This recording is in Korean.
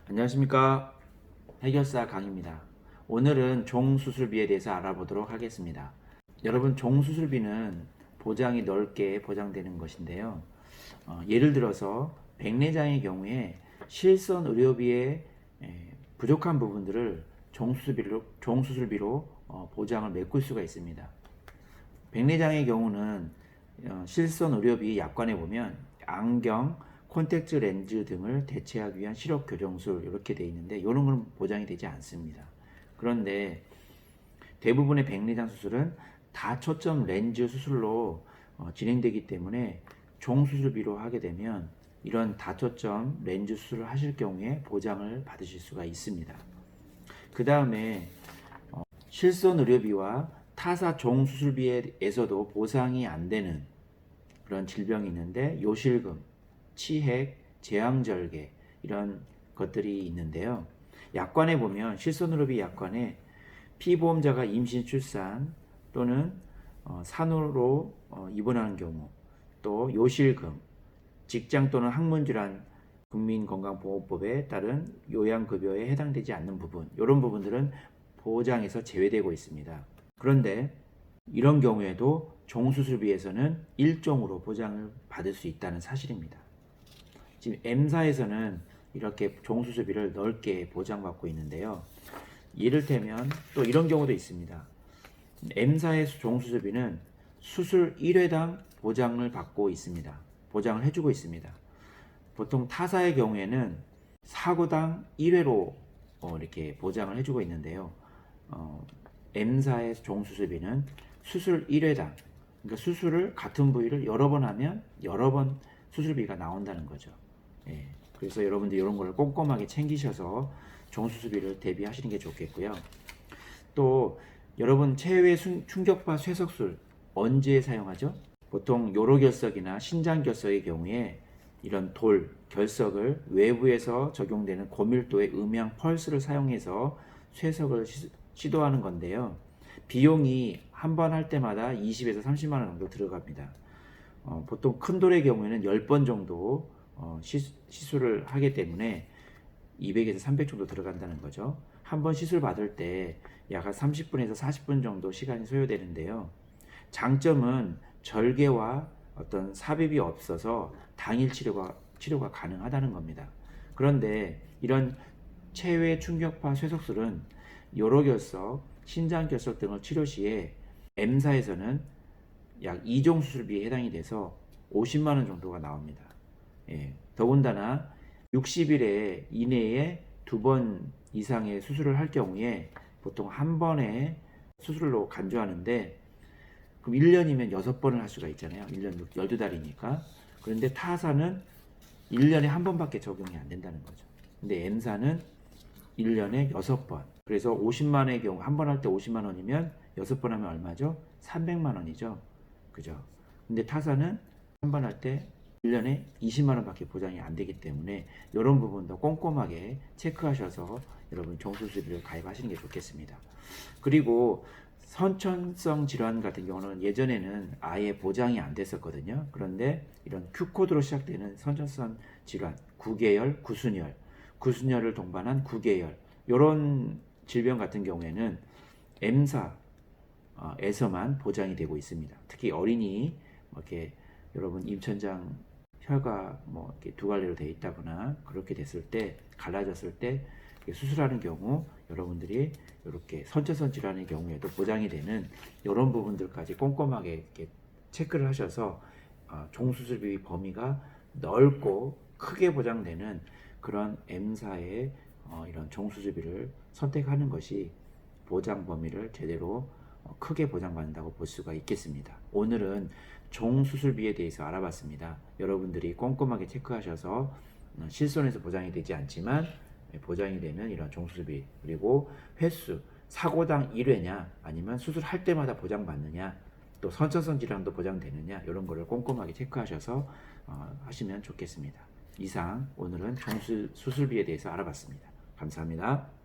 안녕하십니까. 해결사 강입니다. 오늘은 종수술비에 대해서 알아보도록 하겠습니다. 여러분, 종수술비는 보장이 넓게 보장되는 것인데요. 예를 들어서 백내장의 경우에 실손 의료비의 부족한 부분들을 종수술비로 보장을 메꿀 수가 있습니다. 백내장의 경우는 실손 의료비 약관에 보면 안경, 콘택트 렌즈 등을 대체하기 위한 시력 교정술 이렇게 되어 있는데 이런 건 보장이 되지 않습니다. 그런데 대부분의 백내장 수술은 다초점 렌즈 수술로 진행되기 때문에 종수술비로 하게 되면 이런 다초점 렌즈 수술을 하실 경우에 보장을 받으실 수가 있습니다. 그 다음에 실손 의료비와 타사 종수술비에서도 보상이 안 되는 그런 질병이 있는데 요실금, 치핵, 제왕절개 이런 것들이 있는데요. 약관에 보면 실손의료비 약관에 피보험자가 임신, 출산 또는 산후로 입원하는 경우, 또 요실금, 직장 또는 학문질환 국민건강보험법에 따른 요양급여에 해당되지 않는 부분, 이런 부분들은 보장에서 제외되고 있습니다. 그런데 이런 경우에도 종수술비에서는 일종으로 보장을 받을 수 있다는 사실입니다. 지금 M사에서는 이렇게 종수술비를 넓게 보장받고 있는데요. 이를테면 또 이런 경우도 있습니다. M사의 종수술비는 수술 1회당 보장을 받고 있습니다. 보장을 해주고 있습니다. 보통 타사의 경우에는 사고당 1회로 이렇게 보장을 해주고 있는데요. M사의 종수술비는 수술 1회당, 그러니까 수술을 같은 부위를 여러 번 하면 여러 번 수술비가 나온다는 거죠. 예, 그래서 여러분들 이런 걸 꼼꼼하게 챙기셔서 종수술비를 대비하시는 게 좋겠고요. 또 여러분 체외 충격파 쇠석술 언제 사용하죠? 보통 요로결석이나 신장결석의 경우에 이런 결석을 외부에서 적용되는 고밀도의 음향 펄스를 사용해서 쇠석을 시도하는 건데요. 비용이 한 번 할 때마다 20에서 30만 원 정도 들어갑니다. 보통 큰 돌의 경우에는 10번 정도 시술을 하기 때문에 200에서 300 정도 들어간다는 거죠. 한 번 시술 받을 때 약 30분에서 40분 정도 시간이 소요되는데요. 장점은 절개와 어떤 삽입이 없어서 당일 치료가 가능하다는 겁니다. 그런데 이런 체외 충격파 쇠석술은 요로결석, 신장결석 등을 치료 시에 M사에서는 약 2종 수술비에 해당이 돼서 50만 원 정도가 나옵니다. 예, 더군다나 60일 이내에 2번 이상의 수술을 할 경우에 보통 한 번에 수술로 간주하는데 그럼 1년이면 6번을 할 수가 있잖아요. 1년 12달이니까. 그런데 타사는 1년에 한 번밖에 적용이 안 된다는 거죠. 근데 M사는 1년에 6번. 그래서 50만의 경우 한 번 할 때 50만 원이면 6번 하면 얼마죠? 300만 원이죠. 그죠? 근데 타사는 한 번 할 때 1년에 20만 원밖에 보장이 안 되기 때문에 이런 부분도 꼼꼼하게 체크하셔서 여러분 종수술비를 가입하시는 게 좋겠습니다. 그리고 선천성 질환 같은 경우는 예전에는 아예 보장이 안 됐었거든요. 그런데 이런 Q코드로 시작되는 선천성 질환, 구계열, 구순열, 구순열을 동반한 구계열 이런 질병 같은 경우에는 M사에서만 보장이 되고 있습니다. 특히 어린이 이렇게 여러분 임천장 혀가 이렇게 두 갈래로 되어 있다거나 그렇게 됐을 때 갈라졌을 때 수술하는 경우 여러분들이 이렇게 선천성 질환의 경우에도 보장이 되는 이런 부분들까지 꼼꼼하게 이렇게 체크를 하셔서 종수술비 범위가 넓고 크게 보장되는 그런 M사의 이런 종수술비를 선택하는 것이 보장 범위를 제대로 크게 보장받는다고 볼 수가 있겠습니다. 오늘은 종수술비에 대해서 알아봤습니다. 여러분들이 꼼꼼하게 체크하셔서 실손에서 보장이 되지 않지만 보장이 되는 이런 종수술비, 그리고 횟수, 사고당 1회냐 아니면 수술할 때마다 보장받느냐, 또 선천성 질환도 보장되느냐, 이런 거를 꼼꼼하게 체크하셔서 하시면 좋겠습니다. 이상 오늘은 종수술비에 대해서 알아봤습니다. 감사합니다.